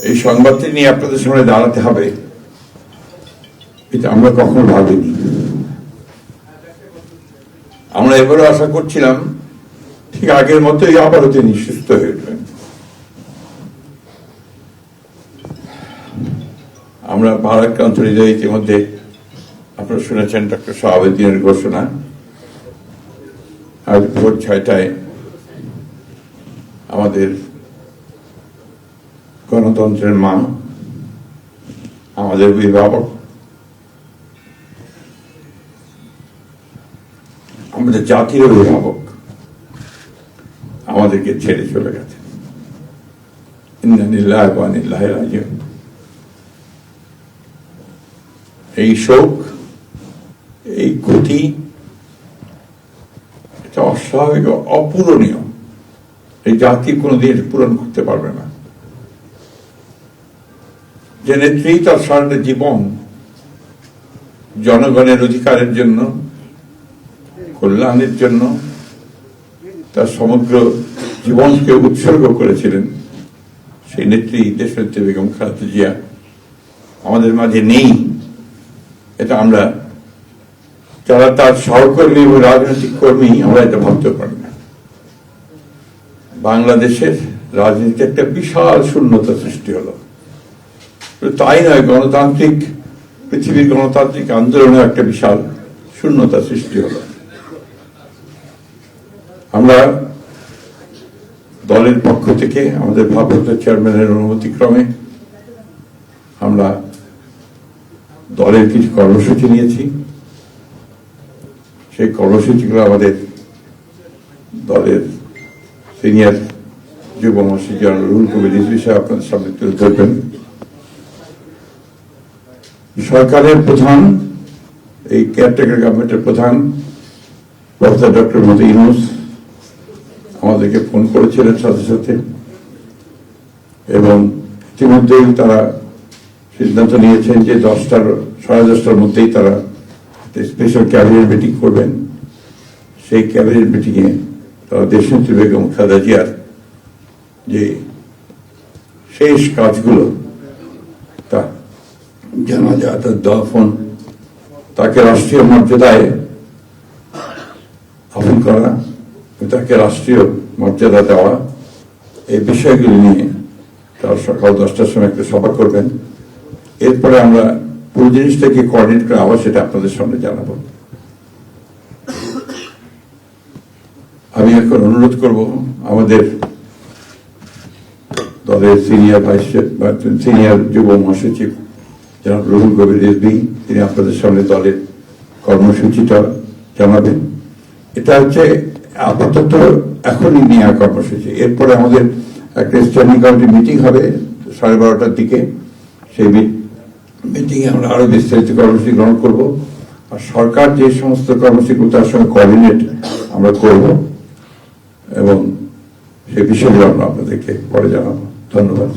এই সংবাদটি নিয়ে আপনাদের সামনে দাঁড়াতে হবে, এটা আমরা কখনো ভাবিনি। আমরা এবারও আশা করছিলাম ঠিক আগের মতোই আবারও তিনি সুস্থ হয়ে উঠবেন। আমরা ভারাক্রান্ত হৃদয়ে ইতিমধ্যে আপনারা শুনেছেন ডক্টর শাহাবুদ্দিনের ঘোষণা। আজ ভোর 6টায় আমাদের গণতন্ত্রের মা, আমাদের অভিভাবক, আমাদের জাতির অভিভাবক আমাদেরকে ছেড়ে চলে গেছে। ইন্না লিল্লাহি ওয়া ইন্না ইলাইহি রাজিউন। এই শোক, এই ক্ষতি, এটা অস্বাভাবিক, অপূরণীয়। এই জাতি কোনোদিন পূরণ করতে পারবে না। যে নেত্রী তার সারাটা জীবন জনগণের অধিকারের জন্য, কল্যাণের জন্য তার সমগ্র জীবনকে উৎসর্গ করেছিলেন, সেই নেত্রী দেশনেত্রী বেগম খালেদা জিয়া আমাদের মাঝে নেই। এটা আমরা যারা তার সহকর্মী এবং রাজনৈতিক কর্মী, আমরা এটা ভাবতে পারি না। বাংলাদেশের রাজনীতিতে একটা বিশাল শূন্যতা সৃষ্টি হলো। তাই নয়, গণতান্ত্রিক পৃথিবীর গণতান্ত্রিক আন্দোলনে একটা বিশাল শূন্যতা সৃষ্টি হলো। আমরা দলের পক্ষ থেকে আমাদের ভারপ্রাপ্ত চেয়ারম্যানের অনুমতিক্রমে আমরা দলের কিছু কর্মসূচি নিয়েছি। সেই কর্মসূচিগুলো আমাদের দলের সিনিয়র যুব মহাসচিব জনাব রুহুল কবির রিজভী সাহেব আপনাদের সামনে তুলে ধরবেন। সরকারের প্রধান, এই কেয়ারটেকার গভর্নমেন্টের প্রধান প্রফেসর ডক্টর মোহাম্মদ ইউনূস আমাদেরকে ফোন করেছিলেন সাথে সাথে, এবং ইতিমধ্যেই তারা সিদ্ধান্ত নিয়েছেন যে 10টার মধ্যেই তারা স্পেশাল ক্যাবিনেট মিটিং করবেন। সেই ক্যাবিনেট মিটিংয়ে তারা দেশনেত্রী বেগম খালেদা জিয়ার যে শেষ কাজগুলো, তা জানাজা, তার দাফন, তাকে রাষ্ট্রীয় মর্যাদায় দাফন করা, তাকে রাষ্ট্রীয় মর্যাদা দেওয়া, এই বিষয়গুলি নিয়ে তারা সকাল 10টার সময় একটা সভা করবেন। এরপরে আমরা পুরো জিনিসটাকে কোঅর্ডিনেট করে আবার সেটা আপনাদের সামনে জানাবো। আমি এখন অনুরোধ করব আমাদের দলের সিনিয়র যুব মহাসচিব জনাব রুহুল কবির রিজভী, তিনি আপনাদের সামনে দলের কর্মসূচিটা জানাবেন। এটা হচ্ছে আপাতত এখনই নেওয়া কর্মসূচি। এরপরে আমাদের একটা স্ট্যান্ডিং কমিটি মিটিং হবে 12:30টার দিকে। সেই মিটিংয়ে আমরা আরো বিস্তারিত কর্মসূচি গ্রহণ করব, আর সরকার যে সমস্ত কর্মসূচিগুলো তার সঙ্গে কোঅর্ডিনেট আমরা করব, এবং সেই বিষয়গুলো আমরা আপনাদেরকে পরে জানাবো। ধন্যবাদ।